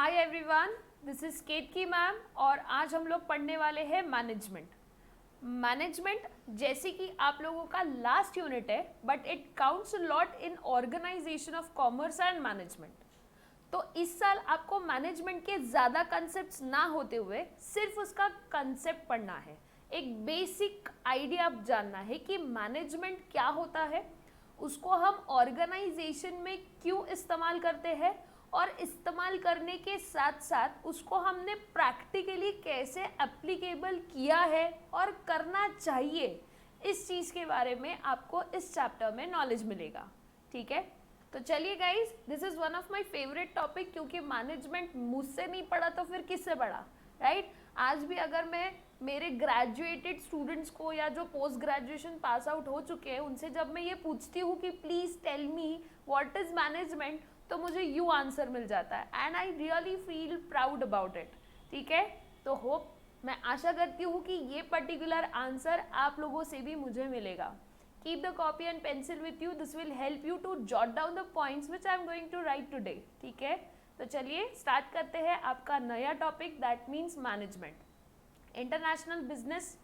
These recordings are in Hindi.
Hi everyone, this is Ketaki ma'am और आज हम लोग पढ़ने वाले हैं मैनेजमेंट जैसे कि आप लोगों का लास्ट यूनिट है, but it counts lot in organisation of commerce and management. तो इस साल आपको मैनेजमेंट के ज़्यादा कंसेप्ट्स ना होते हुए सिर्फ उसका कंसेप्ट पढ़ना है। एक बेसिक आइडिया जानना है कि मैनेजमेंट क्या होता है, उसको हम ऑर्गेनाइजेशन में क्यों इस्तेमाल करते हैं और इस्तेमाल करने के साथ साथ उसको हमने प्रैक्टिकली कैसे एप्लीकेबल किया है और करना चाहिए। इस चीज़ के बारे में आपको इस चैप्टर में नॉलेज मिलेगा। ठीक है, तो चलिए guys, this is one of my favourite topic, क्योंकि मैनेजमेंट मुझसे नहीं पढ़ा तो फिर किससे पढ़ा, राइट? आज भी अगर मैं मेरे ग्रेजुएटेड स्टूडेंट्स को या जो पोस्ट ग्रेजुएशन पास आउट हो चुके हैं उनसे जब मैं ये पूछती हूँ कि please tell me what is management, तो मुझे यू आंसर मिल जाता है and I really feel proud about it. ठीक है, तो होप, मैं आशा करती हूँ कि ये पर्टिकुलर आंसर आप लोगों से भी मुझे मिलेगा। Keep the copy and pencil with you. This will help you to jot down the points which I am going to write today. ठीक है, तो चलिए स्टार्ट करते हैं आपका नया topic, that means management. International business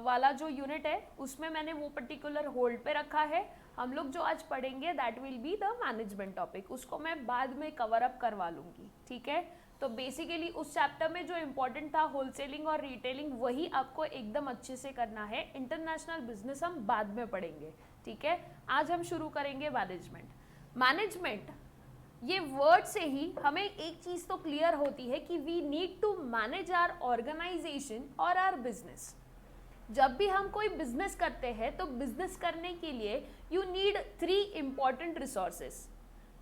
वाला जो यूनिट है उसमें मैंने वो पर्टिकुलर होल्ड पे रखा है। हम लोग जो आज पढ़ेंगे that will be the management topic, उसको मैं बाद में कवर अप करवा लूँगी। ठीक है, तो बेसिकली उस चैप्टर में जो इम्पोर्टेंट था होलसेलिंग और रिटेलिंग, वही आपको एकदम अच्छे से करना है। इंटरनेशनल बिजनेस हम बाद में पढ़ेंगे। ठीक है, आज हम शुरू करेंगे मैनेजमेंट। ये वर्ड से ही हमें एक चीज़ तो क्लियर होती है कि we need to manage our organisation और आवर बिजनेस। जब भी हम कोई बिजनेस करते हैं तो बिजनेस करने के लिए you need 3 important resources.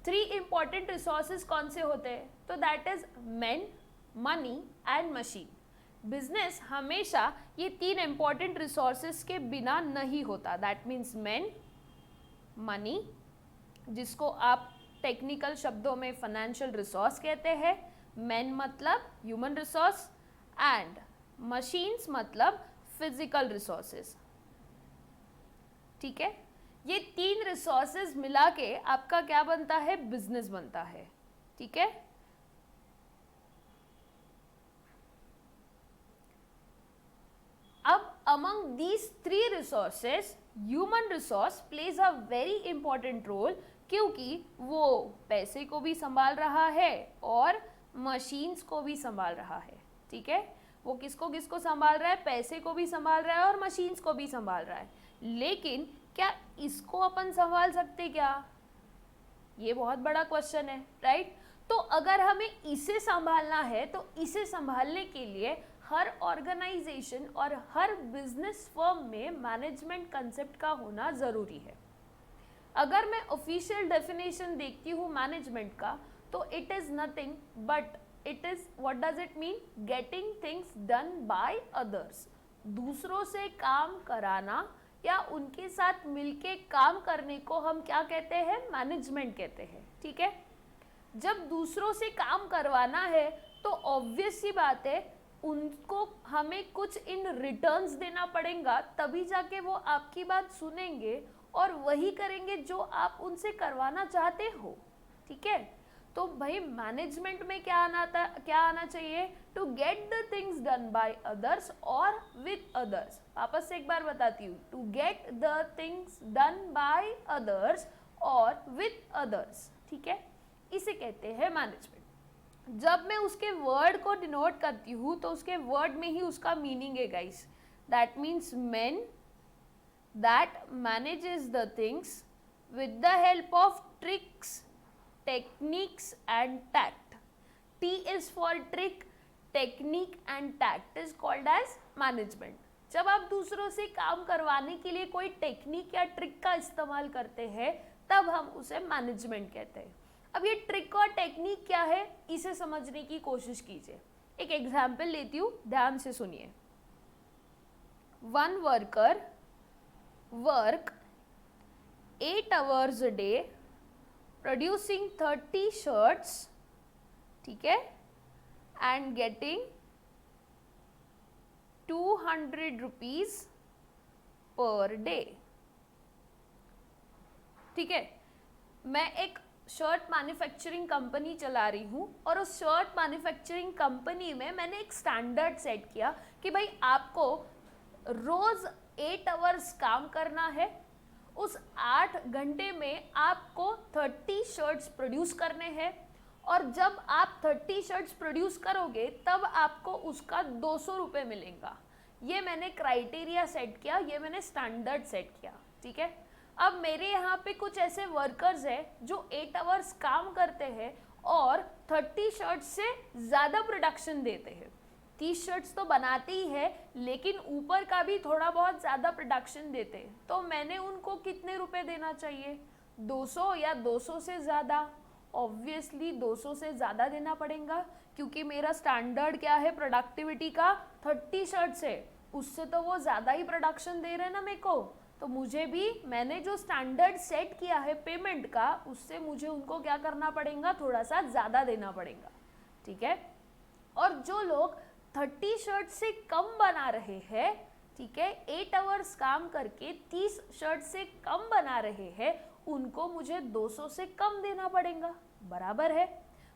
3 important resources कौन से होते हैं? तो that is man, money and machine. Business हमेशा ये 3 इम्पॉर्टेंट रिसोर्सेज के बिना नहीं होता। दैट मीन्स मैन, मनी, जिसको आप टेक्निकल शब्दों में फाइनेंशियल रिसोर्स कहते हैं, मैन मतलब ह्यूमन रिसोर्स एंड मशीन्स मतलब फिजिकल रिसोर्सेज। ठीक है, ये 3 रिसोर्सेज मिला के आपका क्या बनता है? बिजनेस बनता है। ठीक है, अब among these 3 resources human resource plays a very important role, क्योंकि वो पैसे को भी संभाल रहा है और मशीन्स को भी संभाल रहा है। ठीक है, वो किसको किसको संभाल रहा है? पैसे को भी संभाल रहा है और मशीन्स को भी संभाल रहा है। लेकिन क्या इसको अपन संभाल सकते क्या? ये बहुत बड़ा क्वेश्चन है, राइट? तो अगर हमें इसे संभालना है तो इसे संभालने के लिए हर ऑर्गेनाइजेशन और हर बिजनेस फर्म में मैनेजमेंट कंसेप्ट का होना ज़रूरी है। अगर मैं ऑफिशियल डेफिनेशन देखती हूँ मैनेजमेंट का, तो it is nothing but it is, what does it mean? Getting things done by others. दूसरों से काम कराना या उनके साथ मिलके काम करने को हम क्या कहते हैं? मैनेजमेंट कहते हैं। ठीक है, जब दूसरों से काम करवाना है तो ऑब्वियस सी बात है उनको हमें कुछ इन रिटर्न्स देना पड़ेगा, तभी जाके वो आपकी बात सुनेंगे और वही करेंगे जो आप उनसे करवाना चाहते हो। ठीक है, तो भाई मैनेजमेंट में क्या आना चाहिए? To get the things done by others और विद अदर्स। वापस से एक बार बताती हूँ, to get the things done by others और विद अदर्स। ठीक है, इसे कहते हैं मैनेजमेंट। जब मैं उसके वर्ड को डिनोट करती हूँ तो उसके वर्ड में ही उसका मीनिंग है guys. That means man that manages the things with the help of tricks, techniques and tact. T is for trick, technique and tact is called as management. जब आप दूसरों से काम करवाने के लिए कोई टेक्निक या ट्रिक का इस्तेमाल करते हैं तब हम उसे मैनेजमेंट कहते हैं। अब ये ट्रिक और टेक्निक क्या है, इसे समझने की कोशिश कीजिए। एक एग्जाम्पल लेती हूँ, ध्यान से सुनिए। One worker work 8 hours a day producing 30 shirts, ठीक है, and getting 200 rupees per day। ठीक है, मैं एक शर्ट मैन्युफैक्चरिंग कंपनी चला रही हूँ और उस शर्ट मैन्युफैक्चरिंग कंपनी में मैंने एक स्टैंडर्ड सेट किया कि भाई आपको रोज 8 आवर्स काम करना है, उस 8 घंटे में आपको 30 शर्ट्स प्रोड्यूस करने हैं और जब आप 30 शर्ट्स प्रोड्यूस करोगे तब आपको उसका 200 रुपये मिलेगा। ये मैंने क्राइटेरिया सेट किया, ये मैंने स्टैंडर्ड सेट किया, ठीक है। अब मेरे यहाँ पे कुछ ऐसे वर्कर्स हैं जो 8 आवर्स काम करते हैं और 30 शर्ट्स से ज़्यादा प्रोडक्शन देते हैं। 30 शर्ट्स तो बनाते ही है लेकिन ऊपर का भी थोड़ा बहुत ज़्यादा प्रोडक्शन देते हैं, तो मैंने उनको कितने रुपए देना चाहिए? 200 या 200 से ज़्यादा? ऑब्वियसली 200 से ज़्यादा देना पड़ेगा, क्योंकि मेरा स्टैंडर्ड क्या है प्रोडक्टिविटी का? 30 शर्ट्स है, उससे तो वो ज़्यादा ही प्रोडक्शन दे रहे हैं ना मेरे को, तो मुझे भी, मैंने जो स्टैंडर्ड सेट किया है पेमेंट का, उससे मुझे उनको क्या करना पड़ेगा? थोड़ा सा ज़्यादा देना पड़ेगा, ठीक है। और जो लोग 30 शर्ट से कम बना रहे हैं, ठीक है, 8 आवर्स काम करके 30 शर्ट से कम बना रहे हैं, उनको मुझे 200 से कम देना पड़ेगा, बराबर है।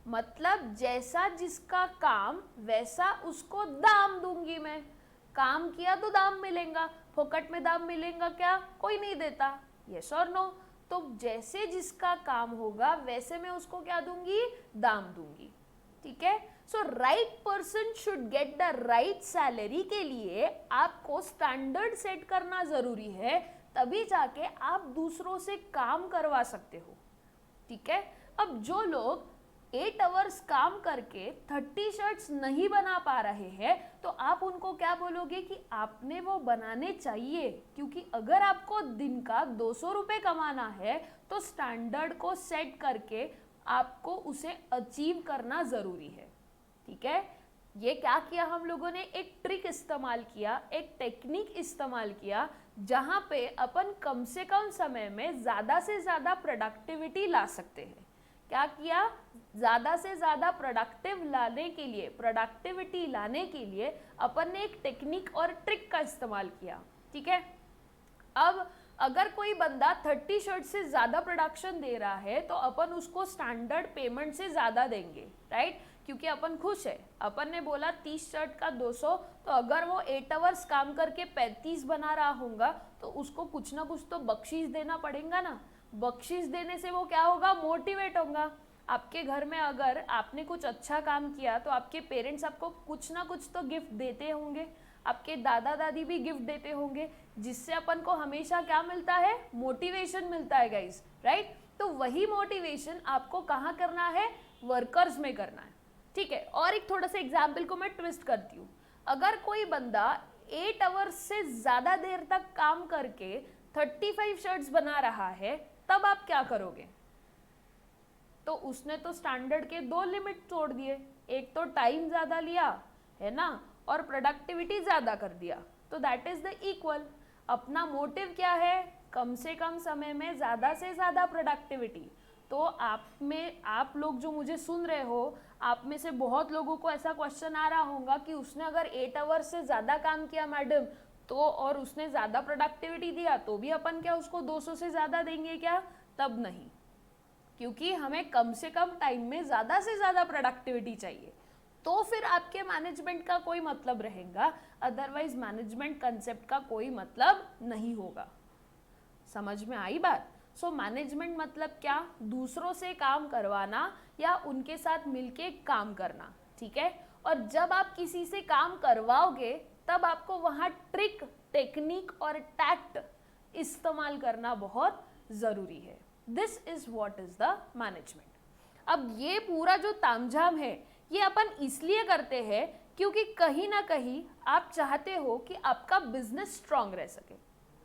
मतलब जैसा जिसका काम वैसा उसको दाम दूंगी मैं। काम किया तो दाम मिलेगा, फोकट में दाम मिलेगा क्या? कोई नहीं देता, यस और नो। तो जैसे जिसका काम होगा वैसे मैं उसको क्या दूंगी? दाम दूंगी, ठीक है। So right person should get the right salary के लिए आपको स्टैंडर्ड सेट करना जरूरी है, तभी जाके आप दूसरों से काम करवा सकते हो, ठीक है। अब जो लोग 8 आवर्स काम करके 30 शर्ट्स नहीं बना पा रहे हैं, तो आप उनको क्या बोलोगे कि आपने वो बनाने चाहिए, क्योंकि अगर आपको दिन का 200 रुपये कमाना है तो स्टैंडर्ड को सेट करके आपको उसे अचीव करना ज़रूरी है, ठीक है। ये क्या किया हम लोगों ने? एक ट्रिक इस्तेमाल किया, एक टेक्निक इस्तेमाल किया, जहाँ पे अपन कम से कम समय में ज़्यादा से ज़्यादा प्रोडक्टिविटी ला सकते हैं। क्या किया? ज़्यादा से ज़्यादा प्रोडक्टिविटी लाने के लिए अपन ने एक टेक्निक और ट्रिक का इस्तेमाल किया, ठीक है। अब अगर कोई बंदा 30 शर्ट से ज़्यादा प्रोडक्शन दे रहा है तो अपन उसको स्टैंडर्ड पेमेंट से ज़्यादा देंगे, राइट, क्योंकि अपन खुश है। अपन ने बोला 30 शर्ट का 200, तो अगर वो 8 आवर्स काम करके 35 बना रहा होगा तो उसको कुछ ना कुछ तो बख्शीश देना पड़ेगा ना। बख्शीश देने से वो क्या होगा? मोटिवेट होगा। आपके घर में अगर आपने कुछ अच्छा काम किया तो आपके पेरेंट्स आपको कुछ ना कुछ तो गिफ्ट देते होंगे, आपके दादा दादी भी गिफ्ट देते होंगे, जिससे अपन को हमेशा क्या मिलता है? मोटिवेशन मिलता है गाइस, राइट। तो वही मोटिवेशन आपको कहाँ करना है? वर्कर्स में करना है, ठीक है। और एक थोड़ा सा एग्जाम्पल को मैं ट्विस्ट करती हूँ। अगर कोई बंदा 8 आवर्स से ज़्यादा देर तक काम करके 35 शर्ट्स बना रहा है, तब आप क्या करोगे? तो उसने तो स्टैंडर्ड के 2 लिमिट तोड़ दिए, एक तो टाइम ज़्यादा लिया है ना, और प्रोडक्टिविटी ज़्यादा कर दिया, तो दैट इज़ द इक्वल। अपना मोटिव क्या है? कम से कम समय में ज़्यादा से ज़्यादा प्रोडक्टिविटी। तो आप लोग जो मुझे सुन रहे हो, आप में से बहुत लोगों को ऐसा क्वेश्चन आ रहा होगा कि उसने अगर 8 आवर्स से ज़्यादा काम किया मैडम, तो और उसने ज़्यादा प्रोडक्टिविटी दिया, तो भी अपन क्या उसको 200 से ज़्यादा देंगे क्या? तब नहीं, क्योंकि हमें कम से कम टाइम में ज़्यादा से ज़्यादा प्रोडक्टिविटी चाहिए, तो फिर आपके मैनेजमेंट का कोई मतलब रहेगा, अदरवाइज मैनेजमेंट कंसेप्ट का कोई मतलब नहीं होगा। समझ में आई बात? सो मैनेजमेंट मतलब क्या? दूसरों से काम करवाना या उनके साथ मिलके काम करना, ठीक है। और जब आप किसी से काम करवाओगे तब आपको वहाँ ट्रिक, टेक्निक और टैक्ट इस्तेमाल करना बहुत ज़रूरी है। This is what is the management. अब ये पूरा जो तामझाम है ये अपन इसलिए करते हैं क्योंकि कहीं ना कहीं आप चाहते हो कि आपका बिजनेस स्ट्रांग रह सके,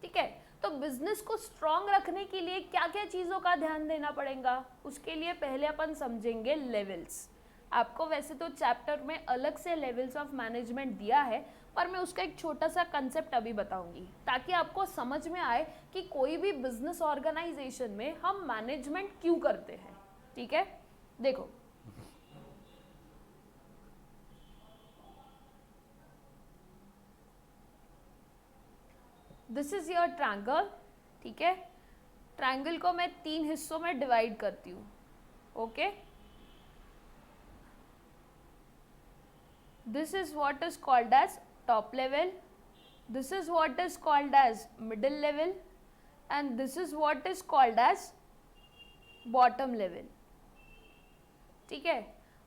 ठीक है। तो बिजनेस को स्ट्रांग रखने के लिए क्या क्या चीज़ों का ध्यान देना पड़ेगा? उसके लिए पहले अपन समझेंगे लेवल्स। आपको वैसे तो चैप्टर में अलग से लेवल्स ऑफ मैनेजमेंट दिया है, पर मैं उसका एक छोटा सा कंसेप्ट अभी बताऊंगी ताकि आपको समझ में आए कि कोई भी बिजनेस ऑर्गेनाइजेशन में हम मैनेजमेंट क्यों करते हैं, ठीक है। देखो, दिस इज योर ट्रायंगल, ठीक है। ट्रायंगल को मैं 3 हिस्सों में डिवाइड करती हूँ, Okay, this is what is called as top level, this is what is called as middle level, and this is what is called as bottom level. ठीक है,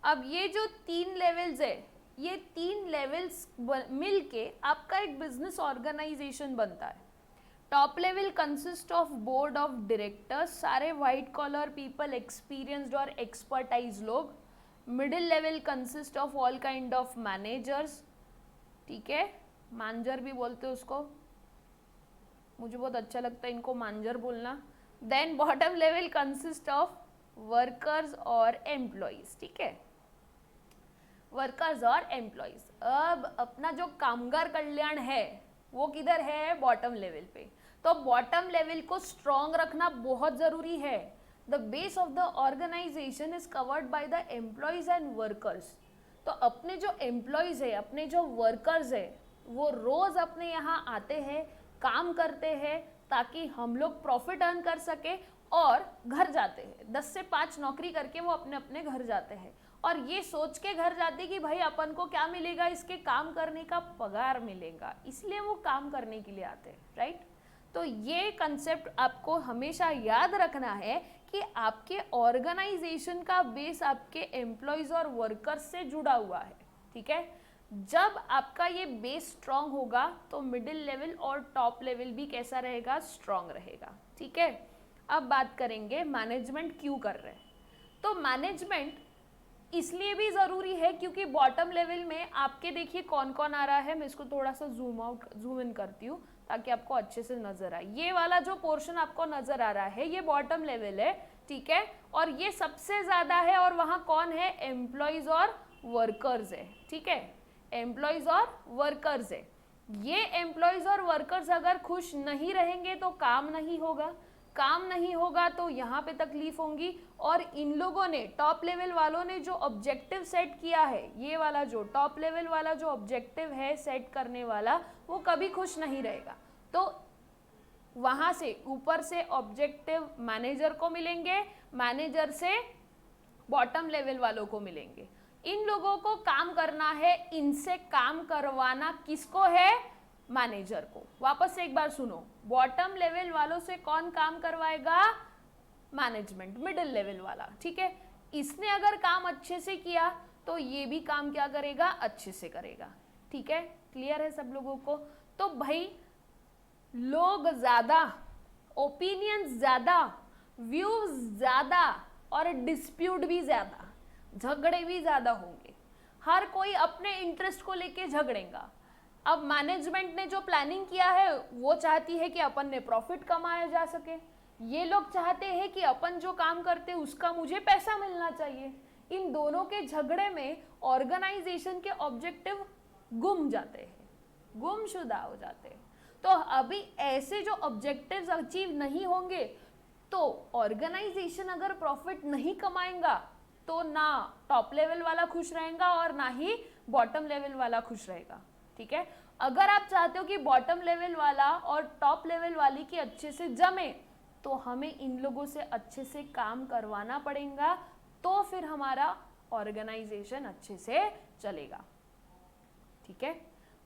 अब ये जो 3 लेवल्स है, ये 3 लेवल्स मिलके आपका एक बिजनेस ऑर्गेनाइजेशन बनता है. Top level consist of board of directors, सारे वाइट कॉलर पीपल, एक्सपीरियंस्ड और एक्सपर्टाइज लोग. Middle level consist of all kind of managers. ठीक है, मैनेजर भी बोलते हैं उसको, मुझे बहुत अच्छा लगता है इनको मैनेजर बोलना. Then bottom level consist of workers और एम्प्लॉइज. ठीक है, वर्कर्स और एम्प्लॉइज. अब अपना जो कामगार कल्याण है वो किधर है? बॉटम लेवल पे. तो बॉटम लेवल को स्ट्रॉन्ग रखना बहुत जरूरी है. The base of the organisation is covered by the employees and workers. तो अपने जो एम्प्लॉइज है, अपने जो वर्कर्स है, वो रोज अपने यहाँ आते हैं, काम करते हैं, ताकि हम लोग प्रॉफिट अर्न कर सके और घर जाते हैं. 10 से 5 नौकरी करके वो अपने अपने घर जाते हैं और ये सोच के घर जाते कि भाई अपन को क्या मिलेगा? इसके काम करने का पगार मिलेगा, इसलिए वो काम करने के लिए आते हैं. राइट? तो ये कंसेप्ट आपको हमेशा याद रखना है कि आपके ऑर्गेनाइजेशन का बेस आपके एम्प्लॉयज और वर्कर्स से जुड़ा हुआ है. ठीक है, जब आपका ये बेस स्ट्रांग होगा तो मिडिल लेवल और टॉप लेवल भी कैसा रहेगा? स्ट्रांग रहेगा. ठीक है, अब बात करेंगे मैनेजमेंट क्यों कर रहे हैं. तो मैनेजमेंट इसलिए भी ज़रूरी है क्योंकि बॉटम लेवल में आपके देखिए कौन कौन आ रहा है. मैं इसको थोड़ा सा जूम इन करती हूँ ताकि आपको अच्छे से नज़र आए. ये वाला जो पोर्शन आपको नज़र आ रहा है ये बॉटम लेवल है. ठीक है, और ये सबसे ज़्यादा है और वहाँ कौन है? एम्प्लॉयज़ और वर्कर्स है. ठीक है, एम्प्लॉयज और वर्कर्स है. ये एम्प्लॉयज और वर्कर्स अगर खुश नहीं रहेंगे तो काम नहीं होगा. काम नहीं होगा तो यहाँ पे तकलीफ होंगी. और इन लोगों ने, टॉप लेवल वालों ने जो ऑब्जेक्टिव सेट किया है, ये वाला जो टॉप लेवल वाला जो ऑब्जेक्टिव है सेट करने वाला, वो कभी खुश नहीं रहेगा. तो वहाँ से ऊपर से ऑब्जेक्टिव मैनेजर को मिलेंगे, मैनेजर से बॉटम लेवल वालों को मिलेंगे. इन लोगों को काम करना है, इनसे काम करवाना किसको है? मैनेजर को. वापस से एक बार सुनो, बॉटम लेवल वालों से कौन काम करवाएगा? मैनेजमेंट, मिडिल लेवल वाला. ठीक है, इसने अगर काम अच्छे से किया तो ये भी काम क्या करेगा? अच्छे से करेगा. ठीक है, क्लियर है सब लोगों को? तो भाई लोग ज्यादा, ओपिनियन ज्यादा, व्यूज ज्यादा और डिस्प्यूट भी ज्यादा, झगड़े भी ज्यादा होंगे. हर कोई अपने इंटरेस्ट को लेके झगड़ेगा. अब मैनेजमेंट ने जो प्लानिंग किया है वो चाहती है कि अपन ने प्रॉफिट कमाया जा सके. ये लोग चाहते हैं कि अपन जो काम करते हैं उसका मुझे पैसा मिलना चाहिए. इन दोनों के झगड़े में ऑर्गेनाइजेशन के ऑब्जेक्टिव गुम जाते हैं, गुमशुदा हो जाते हैं. तो अभी ऐसे जो ऑब्जेक्टिव्स अचीव नहीं होंगे तो ऑर्गेनाइजेशन अगर प्रॉफिट नहीं कमाएगा तो ना टॉप लेवल वाला खुश रहेगा और ना ही बॉटम लेवल वाला खुश रहेगा. ठीक है, अगर आप चाहते हो कि बॉटम लेवल वाला और टॉप लेवल वाली की अच्छे से जमे तो हमें इन लोगों से अच्छे से काम करवाना पड़ेगा, तो फिर हमारा ऑर्गेनाइजेशन अच्छे से चलेगा. ठीक है,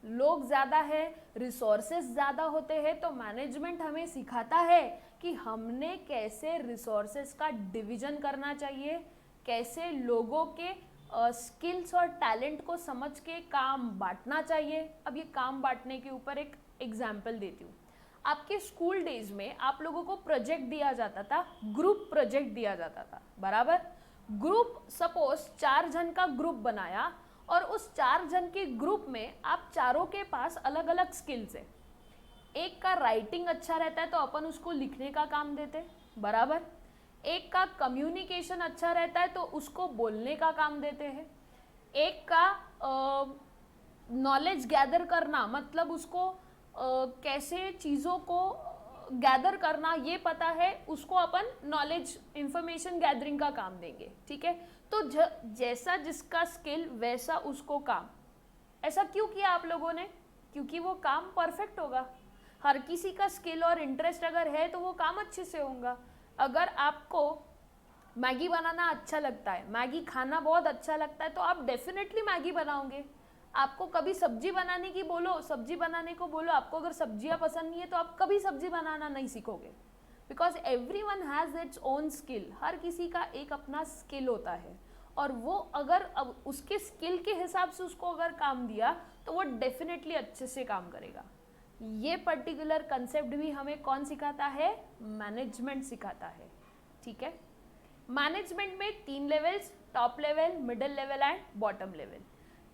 लोग ज़्यादा है, रिसोर्सेज ज़्यादा होते हैं, तो मैनेजमेंट हमें सिखाता है कि हमने कैसे रिसोर्सेज का डिवीजन करना चाहिए, कैसे लोगों के स्किल्स और टैलेंट को समझ के काम बांटना चाहिए. अब ये काम बांटने के ऊपर एक एग्जाम्पल देती हूँ. आपके स्कूल डेज में आप लोगों को प्रोजेक्ट दिया जाता था, ग्रुप प्रोजेक्ट दिया जाता था. बराबर, ग्रुप सपोज 4 जन का ग्रुप बनाया और उस 4 जन के ग्रुप में आप चारों के पास अलग अलग स्किल्स है. एक का राइटिंग अच्छा रहता है तो अपन उसको लिखने का काम देते. बराबर, एक का कम्युनिकेशन अच्छा रहता है तो उसको बोलने का काम देते हैं. एक का नॉलेज गैदर करना, मतलब उसको कैसे चीज़ों को गैदर करना ये पता है, उसको अपन नॉलेज इंफॉर्मेशन गैदरिंग का काम देंगे. ठीक है, तो जैसा जिसका स्किल वैसा उसको काम. ऐसा क्यों किया आप लोगों ने? क्योंकि वो काम परफेक्ट होगा. हर किसी का स्किल और इंटरेस्ट अगर है तो वो काम अच्छे से होगा. अगर आपको मैगी बनाना अच्छा लगता है, मैगी खाना बहुत अच्छा लगता है, तो आप डेफिनेटली मैगी बनाओगे। आपको कभी सब्जी बनाने की बोलो, सब्जी बनाने को बोलो, आपको अगर सब्जियां पसंद नहीं है तो आप कभी सब्जी बनाना नहीं सीखोगे, because every one has its own skill. हर किसी का एक अपना स्किल होता है, और वो अगर अब उसके स्किल के हिसाब से उसको अगर काम दिया तो वो डेफिनेटली अच्छे से काम करेगा। ये पर्टिकुलर कंसेप्ट भी हमें कौन सिखाता है? मैनेजमेंट सिखाता है, ठीक है। मैनेजमेंट में 3 levels, top level, middle level and bottom level.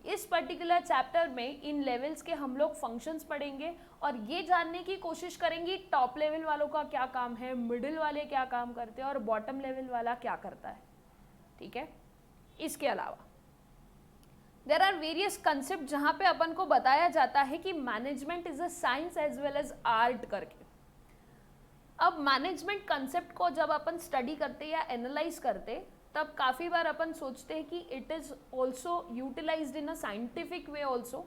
इस पर्टिकुलर चैप्टर में इन लेवल्स के हम लोग फंक्शंस पढ़ेंगे और ये जानने की कोशिश करेंगे टॉप लेवल वालों का क्या काम है, मिडिल वाले क्या काम करते हैं और बॉटम लेवल वाला क्या करता है, ठीक है। इसके अलावा देयर आर वेरियस कंसेप्ट जहां पे अपन को बताया जाता है कि management is a science as well as art करके। अब मैनेजमेंट कंसेप्ट को जब अपन स्टडी करते या एनालाइज करते तब काफ़ी बार अपन सोचते हैं कि it is also utilised in a scientific way also,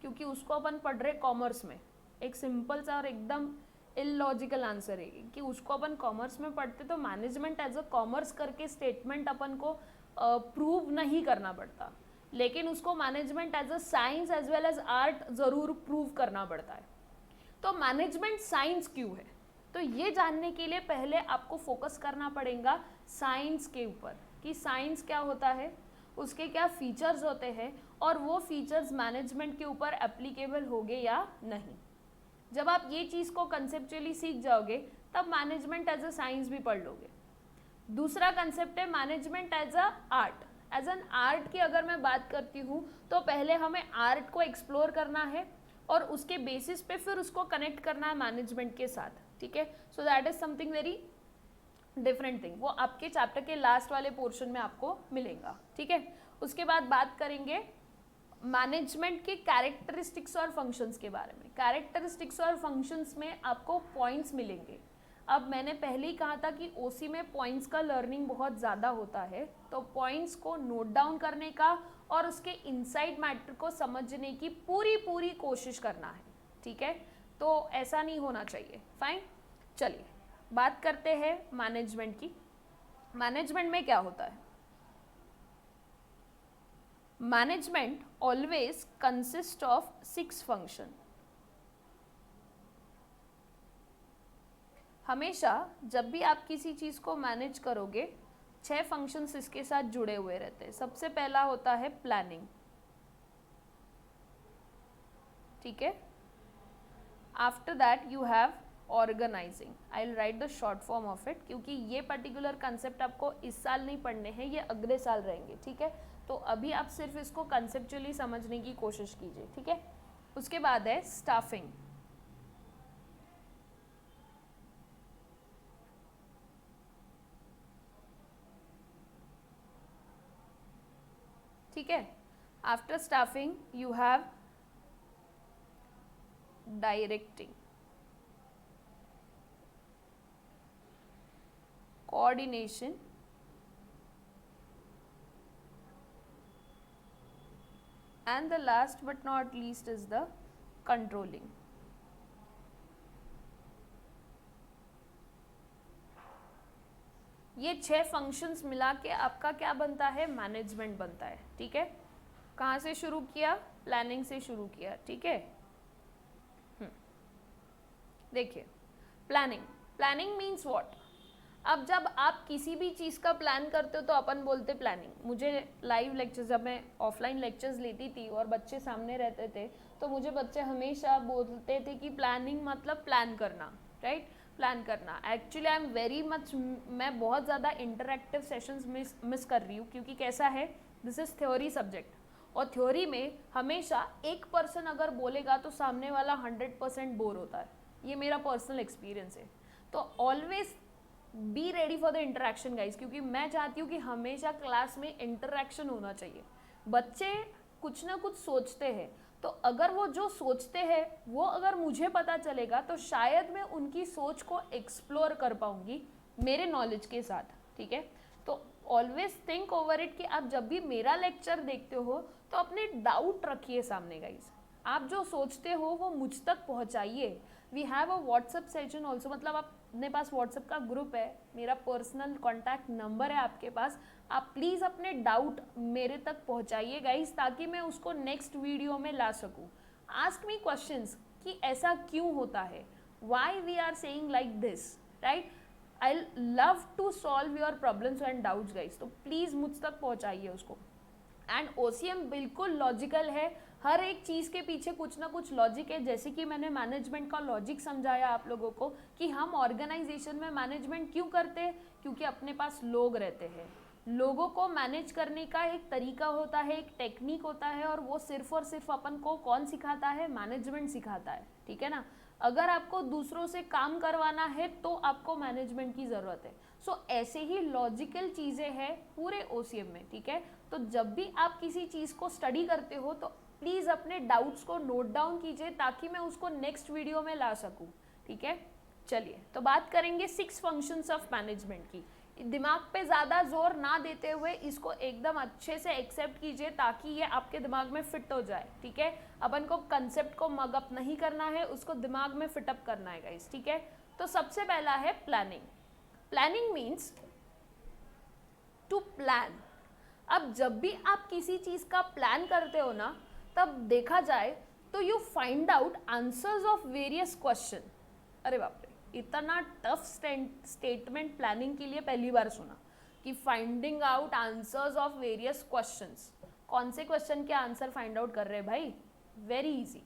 क्योंकि उसको अपन पढ़ रहे कॉमर्स में। एक सिंपल सा और एकदम इलॉजिकल आंसर है कि उसको अपन कॉमर्स में पढ़ते तो मैनेजमेंट एज अ कॉमर्स करके स्टेटमेंट अपन को प्रूव नहीं करना पड़ता, लेकिन उसको management as a science as well as art ज़रूर प्रूव करना पड़ता है। तो मैनेजमेंट साइंस क्यों है? तो ये जानने के लिए पहले आपको फोकस करना पड़ेगा साइंस के ऊपर कि साइंस क्या होता है, उसके क्या फीचर्स होते हैं और वो फीचर्स मैनेजमेंट के ऊपर एप्लीकेबल होंगे या नहीं। जब आप ये चीज़ को कंसेप्चुअली सीख जाओगे तब मैनेजमेंट एज अ साइंस भी पढ़ लोगे। दूसरा कंसेप्ट है management as a art. As an art की अगर मैं बात करती हूँ तो पहले हमें आर्ट को एक्सप्लोर करना है और उसके बेसिस पे फिर उसको कनेक्ट करना है मैनेजमेंट के साथ, ठीक है। So that is something very different thing, वो आपके चैप्टर के लास्ट वाले पोर्शन में आपको मिलेगा, ठीक है। उसके बाद बात करेंगे मैनेजमेंट के कैरेक्टरिस्टिक्स और फंक्शंस के बारे में। कैरेक्टरिस्टिक्स और फंक्शंस में आपको पॉइंट्स मिलेंगे। अब मैंने पहले ही कहा था कि ओसी में पॉइंट्स का लर्निंग बहुत ज़्यादा होता है, तो पॉइंट्स को नोट डाउन करने का और उसके इनसाइड मैटर को समझने की पूरी कोशिश करना है, ठीक है। तो ऐसा नहीं होना चाहिए, फाइन। चलिए बात करते हैं मैनेजमेंट की। मैनेजमेंट में क्या होता है? Management always consist of 6 function. हमेशा जब भी आप किसी चीज़ को मैनेज करोगे 6 फंक्शंस इसके साथ जुड़े हुए रहते हैं। सबसे पहला होता है प्लानिंग, ठीक है। After that you have organising. I will write the short form of it, क्योंकि ये पर्टिकुलर कंसेप्ट आपको इस साल नहीं पढ़ने हैं, ये अगले साल रहेंगे, ठीक है। तो अभी आप सिर्फ इसको कंसेप्चुअली समझने की कोशिश कीजिए, ठीक है। उसके बाद है स्टाफिंग, ठीक है। After staffing you have directing, coordination, and the last but not least is the controlling. ये 6 फंक्शंस मिला के आपका क्या बनता है? मैनेजमेंट बनता है, ठीक है। कहाँ से शुरू किया? प्लानिंग से शुरू किया, ठीक है। देखिए प्लानिंग मीन्स व्हाट। अब जब आप किसी भी चीज़ का प्लान करते हो तो अपन बोलते प्लानिंग। मुझे लाइव लेक्चर्स, जब मैं ऑफलाइन लेक्चर्स लेती थी और बच्चे सामने रहते थे तो मुझे बच्चे हमेशा बोलते थे कि प्लानिंग मतलब प्लान करना, राइट, प्लान करना। Actually I am very much, मैं बहुत ज़्यादा इंटरेक्टिव सेशंस मिस कर रही हूँ, क्योंकि कैसा है, दिस इज़ थ्योरी सब्जेक्ट और थ्योरी में हमेशा एक पर्सन अगर बोलेगा तो सामने वाला 100% बोर होता है। ये मेरा पर्सनल एक्सपीरियंस है। तो always be ready for the interaction guys, क्योंकि मैं चाहती हूँ कि हमेशा क्लास में इंटरेक्शन होना चाहिए। बच्चे कुछ ना कुछ सोचते हैं, तो अगर वो जो सोचते हैं वो अगर मुझे पता चलेगा तो शायद मैं उनकी सोच को एक्सप्लोर कर पाऊंगी मेरे नॉलेज के साथ, ठीक है। तो ऑलवेज थिंक ओवर इट कि आप जब भी मेरा लेक्चर देखते हो तो अपने डाउट रखिए सामने गाइज। आप जो सोचते हो वो मुझ तक पहुँचाइए। We have a WhatsApp session also, मतलब आप अपने पास व्हाट्सएप का ग्रुप है, मेरा पर्सनल कॉन्टैक्ट नंबर है आपके पास, आप प्लीज़ अपने डाउट मेरे तक पहुंचाइए गाइस, ताकि मैं उसको नेक्स्ट वीडियो में ला सकूं। आस्क मी क्वेश्चंस कि ऐसा क्यों होता है, why we are saying like this, right. I love to solve your problems and doubts guys, तो प्लीज़ मुझ तक पहुंचाइए उसको। एंड OCM बिल्कुल लॉजिकल है, हर एक चीज़ के पीछे कुछ ना कुछ लॉजिक है। जैसे कि मैंने मैनेजमेंट का लॉजिक समझाया आप लोगों को कि हम ऑर्गेनाइजेशन में मैनेजमेंट क्यों करते हैं, क्योंकि अपने पास लोग रहते हैं। लोगों को मैनेज करने का एक तरीका होता है, एक टेक्निक होता है, और वो सिर्फ और सिर्फ अपन को कौन सिखाता है, मैनेजमेंट सिखाता है, ठीक है ना। अगर आपको दूसरों से काम करवाना है तो आपको मैनेजमेंट की ज़रूरत है। सो ऐसे ही लॉजिकल चीज़ें हैं पूरे OCM में, ठीक है। तो जब भी आप किसी चीज़ को स्टडी करते हो तो प्लीज़ अपने डाउट्स को नोट डाउन कीजिए, ताकि मैं उसको नेक्स्ट वीडियो में ला सकूं, ठीक है। चलिए तो बात करेंगे 6 फंक्शंस ऑफ मैनेजमेंट की। दिमाग पे ज़्यादा जोर ना देते हुए इसको एकदम अच्छे से एक्सेप्ट कीजिए, ताकि ये आपके दिमाग में फिट हो जाए, ठीक है। अपन को कंसेप्ट को मगअप नहीं करना है, उसको दिमाग में फिटअप करना है गाइस, ठीक है। तो सबसे पहला है planning. Planning means to plan. अब जब भी आप किसी चीज़ का प्लान करते हो ना, तब देखा जाए तो you find out answers of various question. अरे बाप रे, इतना टफ स्टेटमेंट प्लानिंग के लिए पहली बार सुना कि finding out answers of various questions. कौन से क्वेश्चन के आंसर फाइंड आउट कर रहे हैं भाई? Very easy.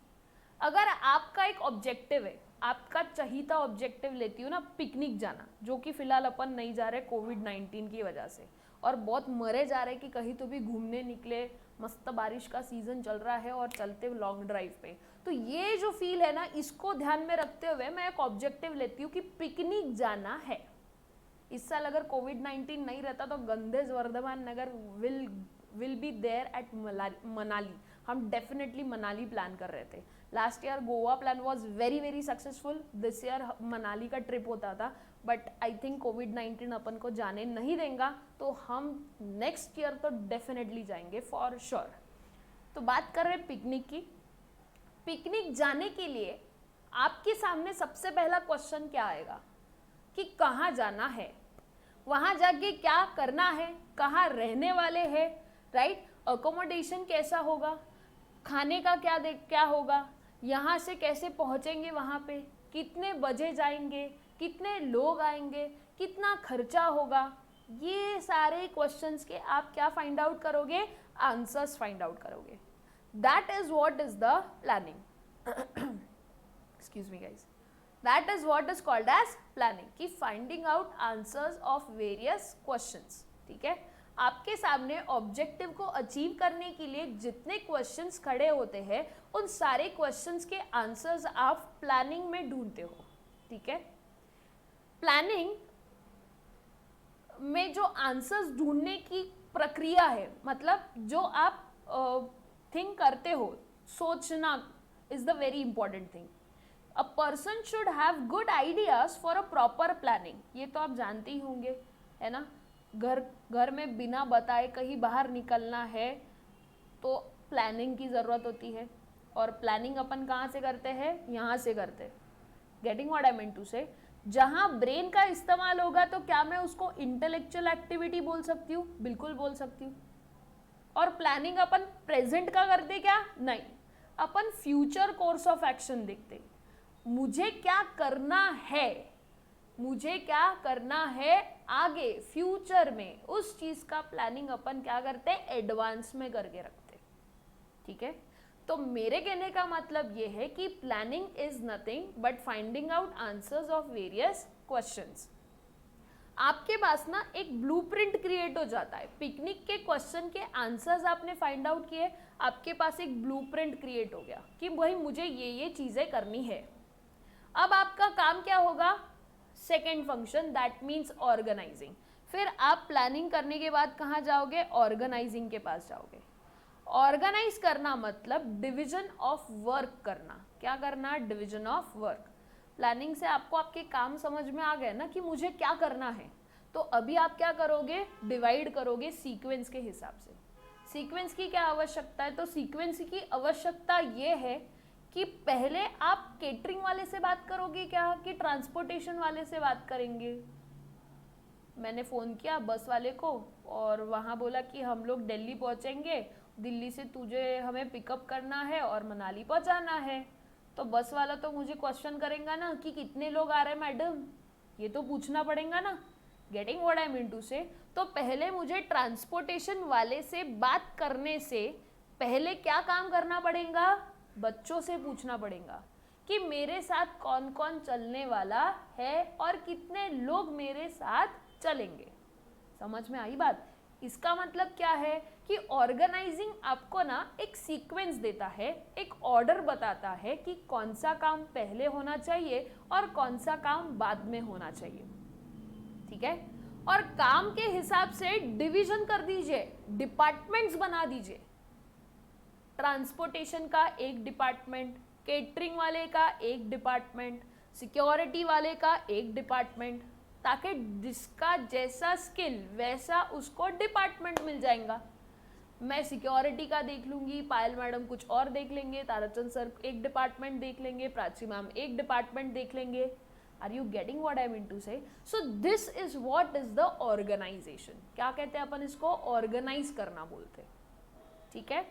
अगर आपका एक ऑब्जेक्टिव है, आपका चहीता ऑब्जेक्टिव लेती हूँ ना, पिकनिक जाना, जो कि फिलहाल अपन नहीं जा रहे कोविड-19 की वजह से, और बहुत मरे जा रहे कि कहीं तो भी घूमने निकले, मस्त बारिश का सीजन चल रहा है और चलते लॉन्ग ड्राइव पे। तो ये जो फील है ना, इसको ध्यान में रखते हुए मैं एक ऑब्जेक्टिव लेती हूँ कि पिकनिक जाना है। इस साल अगर कोविड-19 नहीं रहता तो गंदेज Vardhaman Nagar will be there at Manali. हम डेफिनेटली मनाली प्लान कर रहे थे। Last year Goa plan was very very successful. This year Manali का ट्रिप होता था, बट आई थिंक कोविड-19 अपन को जाने नहीं देगा, तो हम नेक्स्ट ईयर तो डेफिनेटली जाएंगे फॉर श्योर। तो बात कर रहे हैं पिकनिक की। पिकनिक जाने के लिए आपके सामने सबसे पहला क्वेश्चन क्या आएगा कि कहाँ जाना है, वहाँ जाके क्या करना है, कहाँ रहने वाले हैं, राइट। अकोमोडेशन कैसा होगा, खाने का क्या होगा, यहाँ से कैसे पहुँचेंगे वहाँ पे, कितने बजे जाएंगे, कितने लोग आएंगे, कितना खर्चा होगा। ये सारे क्वेश्चंस के आप क्या फाइंड आउट करोगे? आंसर्स फाइंड आउट करोगे। That is what is the planning. Excuse me guys, that is what is called as planning, कि finding out answers of various questions, ठीक है। आपके सामने ऑब्जेक्टिव को अचीव करने के लिए जितने क्वेश्चंस खड़े होते हैं, उन सारे क्वेश्चंस के आंसर्स आप प्लानिंग में ढूंढते हो, ठीक है। प्लानिंग में जो आंसर्स ढूंढने की प्रक्रिया है, मतलब जो आप थिंक करते हो, सोचना is the very important thing. A person should have good ideas for a proper planning. ये तो आप जानते ही होंगे, है ना। घर में बिना बताए कहीं बाहर निकलना है तो प्लानिंग की ज़रूरत होती है, और प्लानिंग अपन कहाँ से करते हैं? यहाँ से करते हैं। Getting what I mean to say? जहाँ ब्रेन का इस्तेमाल होगा, तो क्या मैं उसको इंटेलेक्चुअल एक्टिविटी बोल सकती हूँ? बिल्कुल बोल सकती हूँ। और प्लानिंग अपन प्रेजेंट का करते क्या? नहीं, अपन फ्यूचर कोर्स ऑफ एक्शन देखते। मुझे क्या करना है, मुझे क्या करना है आगे फ्यूचर में, उस चीज का प्लानिंग अपन क्या करते हैं? एडवांस में करके रखते, ठीक है। तो मेरे कहने का मतलब ये है कि planning is nothing but finding out answers of various questions. आपके पास ना एक ब्लूप्रिंट क्रिएट हो जाता है। पिकनिक के क्वेश्चन के आंसर्स आपने फाइंड आउट किए, आपके पास एक ब्लूप्रिंट क्रिएट हो गया कि भाई मुझे ये चीजें करनी है। अब आपका काम क्या होगा? Second function, that means organising. फिर आप प्लानिंग करने के बाद कहाँ जाओगे? ऑर्गेनाइजिंग के पास जाओगे। ऑर्गेनाइज करना मतलब डिवीजन ऑफ वर्क करना। क्या करना? Division of work. प्लानिंग से आपको आपके काम समझ में आ गए ना कि मुझे क्या करना है, तो अभी आप क्या करोगे? डिवाइड करोगे सीक्वेंस के हिसाब से। सीक्वेंस की क्या आवश्यकता है? तो सीक्वेंस की आवश्यकता ये है कि पहले आप केटरिंग वाले से बात करोगे क्या कि ट्रांसपोर्टेशन वाले से बात करेंगे? मैंने फ़ोन किया बस वाले को और वहाँ बोला कि हम लोग दिल्ली पहुँचेंगे, दिल्ली से तुझे हमें पिकअप करना है और मनाली पहुँचाना है। तो बस वाला तो मुझे क्वेश्चन करेगा ना कि कितने लोग आ रहे हैं मैडम, ये तो पूछना पड़ेगा ना। Getting what I mean to say? तो पहले मुझे ट्रांसपोर्टेशन वाले से बात करने से पहले क्या काम करना पड़ेगा? बच्चों से पूछना पड़ेगा कि मेरे साथ कौन कौन चलने वाला है और कितने लोग मेरे साथ चलेंगे। समझ में आई बात? इसका मतलब क्या है कि ऑर्गेनाइजिंग आपको ना एक सीक्वेंस देता है, एक ऑर्डर बताता है कि कौन सा काम पहले होना चाहिए और कौन सा काम बाद में होना चाहिए। ठीक है? और काम के हिसाब से डिवीजन कर दीजिए, डिपार्टमेंट्स बना दीजिए। ट्रांसपोर्टेशन का एक डिपार्टमेंट, केटरिंग वाले का एक डिपार्टमेंट, सिक्योरिटी वाले का एक डिपार्टमेंट, ताकि जिसका जैसा स्किल वैसा उसको डिपार्टमेंट मिल जाएगा। मैं सिक्योरिटी का देख लूंगी, पायल मैडम कुछ और देख लेंगे, ताराचंद सर एक डिपार्टमेंट देख लेंगे, प्राची मैम एक डिपार्टमेंट देख लेंगे। Are you getting what I mean to say? So this is what is the organization. क्या कहते हैं अपन इसको? ऑर्गेनाइज करना बोलते हैं। ठीक है,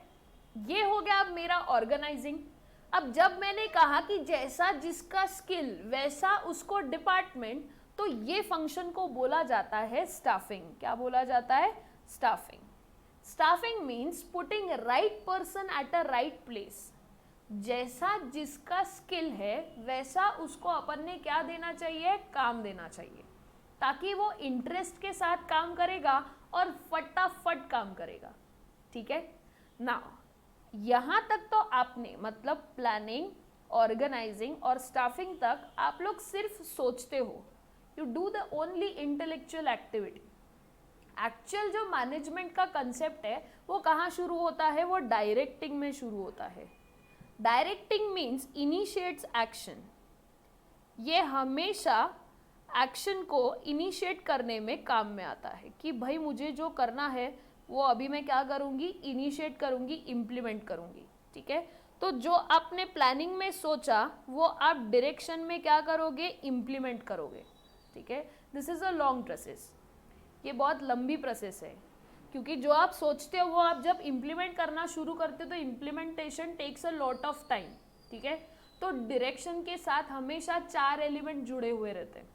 ये हो गया अब मेरा ऑर्गेनाइजिंग। अब जब मैंने कहा कि जैसा जिसका स्किल वैसा उसको डिपार्टमेंट, तो ये फंक्शन को बोला जाता है स्टाफिंग। क्या बोला जाता है? Staffing. Staffing means putting right person at a right place. जैसा जिसका स्किल है वैसा उसको अपन ने क्या देना चाहिए? काम देना चाहिए, ताकि वो इंटरेस्ट के साथ काम करेगा और फटाफट काम करेगा। ठीक है ना? यहाँ तक तो आपने मतलब प्लानिंग, ऑर्गेनाइजिंग और स्टाफिंग तक आप लोग सिर्फ सोचते हो। You do the only intellectual activity. Actual जो मैनेजमेंट का कंसेप्ट है वो कहाँ शुरू होता है? वो डायरेक्टिंग में शुरू होता है। Directing means initiates action. ये हमेशा एक्शन को इनिशिएट करने में काम में आता है कि भाई मुझे जो करना है वो अभी मैं क्या करूँगी? इनिशिएट करूँगी, इम्प्लीमेंट करूँगी। ठीक है, तो जो आपने प्लानिंग में सोचा वो आप डायरेक्शन में क्या करोगे? इम्प्लीमेंट करोगे। ठीक है, this is a long process. ये बहुत लंबी प्रोसेस है, क्योंकि जो आप सोचते हो वो आप जब इम्प्लीमेंट करना शुरू करते हो तो implementation takes a lot of time. ठीक है, तो डायरेक्शन के साथ हमेशा 4 एलिमेंट जुड़े हुए रहते हैं।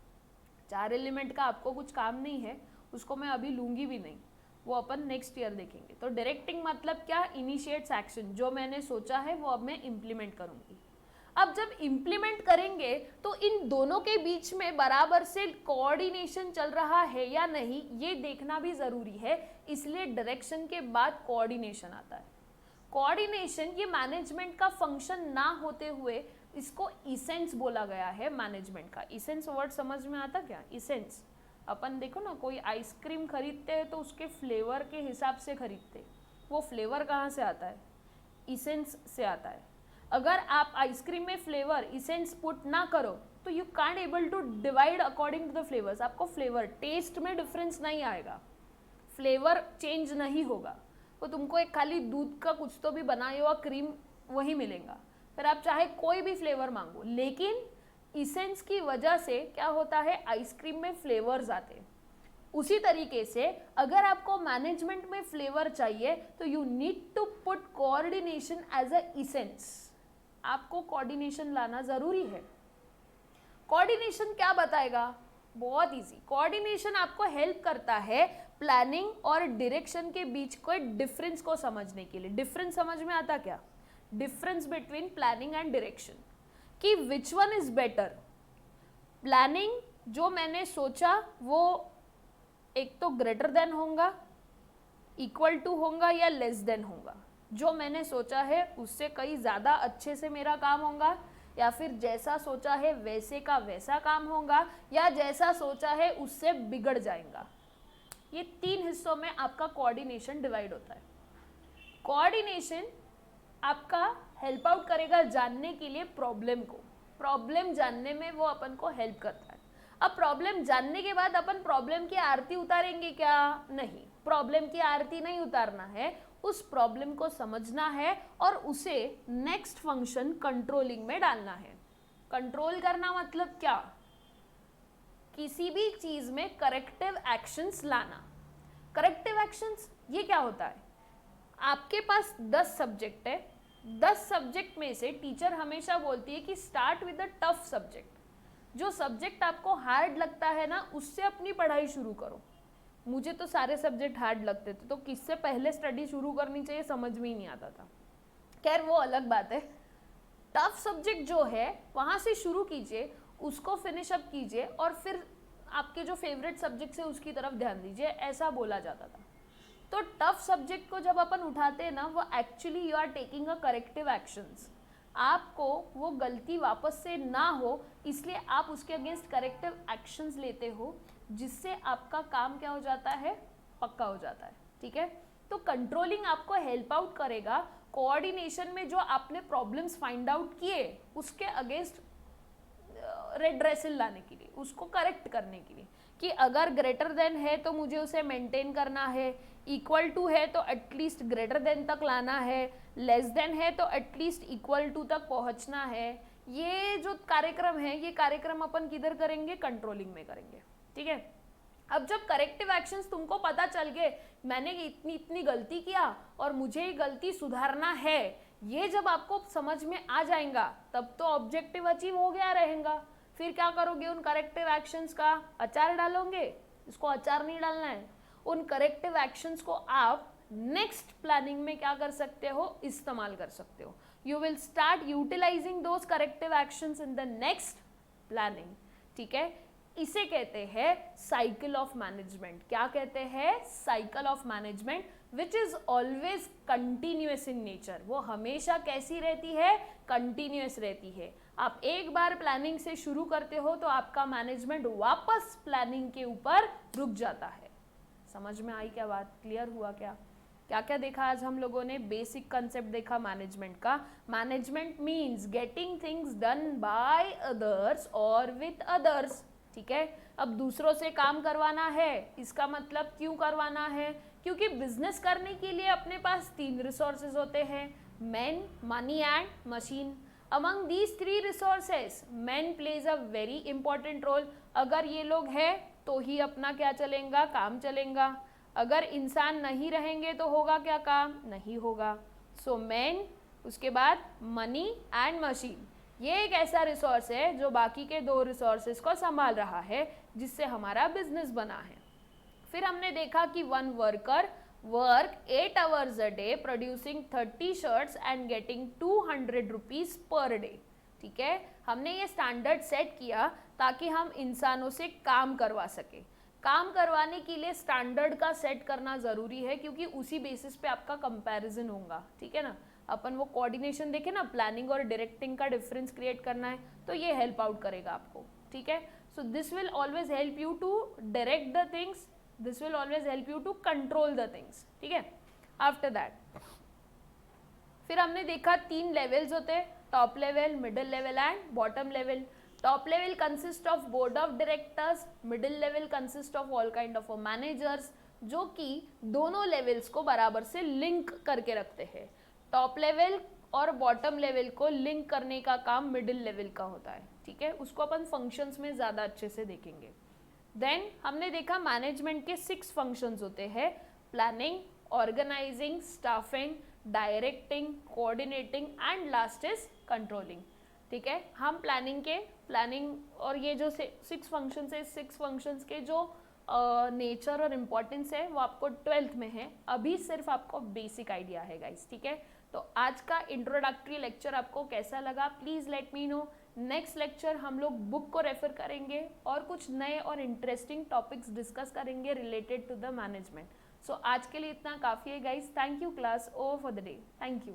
4 एलिमेंट का आपको कुछ काम नहीं है, उसको मैं अभी लूंगी भी नहीं, वो अपन नेक्स्ट ईयर देखेंगे। तो डायरेक्टिंग मतलब क्या? Initiates action. जो मैंने सोचा है वो अब मैं इम्प्लीमेंट करूंगी। अब जब इम्प्लीमेंट करेंगे तो इन दोनों के बीच में बराबर से कोऑर्डिनेशन चल रहा है या नहीं ये देखना भी जरूरी है, इसलिए डायरेक्शन के बाद कोऑर्डिनेशन आता है। कोऑर्डिनेशन ये मैनेजमेंट का फंक्शन ना होते हुए इसको इसेंस बोला गया है मैनेजमेंट का। इसेंस वर्ड समझ में आता क्या? इसेंस, अपन देखो ना कोई आइसक्रीम खरीदते हैं तो उसके फ्लेवर के हिसाब से खरीदते, वो फ्लेवर कहाँ से आता है? इसेंस से आता है। अगर आप आइसक्रीम में फ्लेवर इसेंस पुट ना करो तो you can't able to divide according to the flavours. आपको फ्लेवर टेस्ट में डिफरेंस नहीं आएगा, फ्लेवर चेंज नहीं होगा। वो तुमको एक खाली दूध का कुछ तो भी बनाया हुआ क्रीम वही मिलेगा, फिर आप चाहे कोई भी फ्लेवर मांगो, लेकिन इसेंस की वजह से क्या होता है? आइसक्रीम में फ्लेवर्स आते हैं। उसी तरीके से अगर आपको मैनेजमेंट में फ्लेवर चाहिए तो you need to put coordination as a essence. आपको कोऑर्डिनेशन लाना जरूरी है। कोऑर्डिनेशन क्या बताएगा? बहुत इजी। कोऑर्डिनेशन आपको हेल्प करता है प्लानिंग और डायरेक्शन के बीच कोई डिफरेंस को समझने के लिए। डिफरेंस समझ में आता क्या? Difference between planning and direction, कि which one is better. Planning जो मैंने सोचा वो एक तो ग्रेटर देन होगा, इक्वल टू होगा या लेस देन होगा। जो मैंने सोचा है उससे कहीं ज़्यादा अच्छे से मेरा काम होगा, या फिर जैसा सोचा है वैसे का वैसा काम होगा, या जैसा सोचा है उससे बिगड़ जाएगा। ये 3 हिस्सों में आपका कोऑर्डिनेशन डिवाइड होता है। कोऑर्डिनेशन आपका हेल्प आउट करेगा जानने के लिए प्रॉब्लम को। प्रॉब्लम जानने में वो अपन को हेल्प करता है। अब प्रॉब्लम जानने के बाद अपन प्रॉब्लम की आरती उतारेंगे क्या? नहीं, प्रॉब्लम की आरती नहीं उतारना है। उस प्रॉब्लम को समझना है और उसे नेक्स्ट फंक्शन कंट्रोलिंग में डालना है। कंट्रोल करना मतलब क्या? किसी भी चीज में करेक्टिव एक्शंस लाना। करेक्टिव एक्शंस ये क्या होता है? आपके पास 10 सब्जेक्ट है, 10 सब्जेक्ट में से टीचर हमेशा बोलती है कि start with the tough subject. जो सब्जेक्ट आपको हार्ड लगता है ना, उससे अपनी पढ़ाई शुरू करो। मुझे तो सारे सब्जेक्ट हार्ड लगते थे, तो किससे पहले स्टडी शुरू करनी चाहिए समझ में ही नहीं आता था। खैर वो अलग बात है। टफ सब्जेक्ट जो है वहाँ से शुरू कीजिए, उसको फिनिश अप कीजिए और फिर आपके जो फेवरेट सब्जेक्ट है उसकी तरफ ध्यान दीजिए, ऐसा बोला जाता था। तो टफ सब्जेक्ट को जब अपन उठाते हैं ना, वो actually you are taking a corrective actions. आपको वो गलती वापस से ना हो इसलिए आप उसके अगेंस्ट करेक्टिव एक्शंस लेते हो, जिससे आपका काम क्या हो जाता है? पक्का हो जाता है। ठीक है, तो कंट्रोलिंग आपको हेल्प आउट करेगा कोऑर्डिनेशन में। जो आपने प्रॉब्लम्स फाइंड आउट किए उसके अगेंस्ट रेड्रेसल लाने के लिए, उसको करेक्ट करने के लिए, कि अगर ग्रेटर देन है तो मुझे उसे मेंटेन करना है, इक्वल टू है तो एटलीस्ट ग्रेटर देन तक लाना है, लेस देन है तो एटलीस्ट इक्वल टू तक पहुंचना है। ये जो कार्यक्रम है, ये कार्यक्रम अपन किधर करेंगे? कंट्रोलिंग में करेंगे। ठीक है, अब जब करेक्टिव एक्शंस तुमको पता चल गए, मैंने इतनी इतनी गलती किया और मुझे ये गलती सुधारना है, ये जब आपको समझ में आ जाएगा तब तो ऑब्जेक्टिव अचीव हो गया रहेगा। फिर क्या करोगे? उन करेक्टिव एक्शंस का अचार डालोगे? इसको अचार नहीं डालना है। उन करेक्टिव एक्शंस को आप नेक्स्ट प्लानिंग में क्या कर सकते हो? इस्तेमाल कर सकते हो। You will start utilising those corrective actions in the next planning. ठीक है, इसे कहते हैं साइकिल ऑफ मैनेजमेंट। क्या कहते हैं? Cycle of management, which is always continuous in nature. वो हमेशा कैसी रहती है? कंटिन्यूअस रहती है। आप एक बार प्लानिंग से शुरू करते हो तो आपका मैनेजमेंट वापस प्लानिंग के ऊपर रुक जाता है। समझ में आई क्या बात? क्लियर हुआ क्या? क्या क्या देखा आज हम लोगों ने? बेसिक कंसेप्ट देखा मैनेजमेंट का। Management means getting things done by others और विथ अदर्स। ठीक है, अब दूसरों से काम करवाना है, इसका मतलब क्यों करवाना है? क्योंकि बिजनेस करने के लिए अपने पास 3 रिसोर्सेज होते हैं, man, money and machine. Among these 3 resources man plays a very important role. अगर ये लोग हैं तो ही अपना क्या चलेगा? काम चलेगा। अगर इंसान नहीं रहेंगे तो होगा क्या? काम नहीं होगा। सो मैन, उसके बाद मनी एंड मशीन, ये एक ऐसा रिसोर्स है जो बाकी के 2 रिसोर्सेज को संभाल रहा है, जिससे हमारा बिजनेस बना है। फिर हमने देखा कि one worker work 8 hours a day producing 30 shirts and getting 200 rupees per day. ठीक है, हमने ये स्टैंडर्ड सेट किया ताकि हम इंसानों से काम करवा सके। काम करवाने के लिए स्टैंडर्ड का सेट करना ज़रूरी है, क्योंकि उसी बेसिस पे आपका कंपैरिजन होगा। ठीक है ना, अपन वो कोऑर्डिनेशन देखे ना, प्लानिंग और डायरेक्टिंग का डिफरेंस क्रिएट करना है, तो ये हेल्प आउट करेगा आपको। ठीक है, so this will always help you to direct the things, this will always help you to control the things. ठीक है, आफ्टर दैट फिर हमने देखा 3 लेवल्स होते हैं, top level, middle level and bottom level. Top level consist of board of directors, middle level consist of all kind of managers, जो कि दोनों लेवल्स को बराबर से लिंक करके रखते हैं। टॉप लेवल और बॉटम लेवल को लिंक करने का काम मिडिल लेवल का होता है। ठीक है, उसको अपन फंक्शंस में ज़्यादा अच्छे से देखेंगे। देन हमने देखा मैनेजमेंट के 6 फंक्शंस होते हैं, planning, organising, staffing, directing, coordinating and last is controlling. ठीक है, हम प्लानिंग और ये जो 6 फंक्शंस है, 6 फंक्शंस के जो नेचर और इम्पोर्टेंस है वो आपको 12th में है। अभी सिर्फ आपको बेसिक आइडिया है गाइस। ठीक है, तो आज का इंट्रोडक्टरी लेक्चर आपको कैसा लगा please let me know. Next lecture हम लोग बुक को रेफर करेंगे और कुछ नए और इंटरेस्टिंग टॉपिक्स डिस्कस करेंगे रिलेटेड टू द मैनेजमेंट। सो आज के लिए इतना काफ़ी है guys. Thank you class, over for the day. Thank you.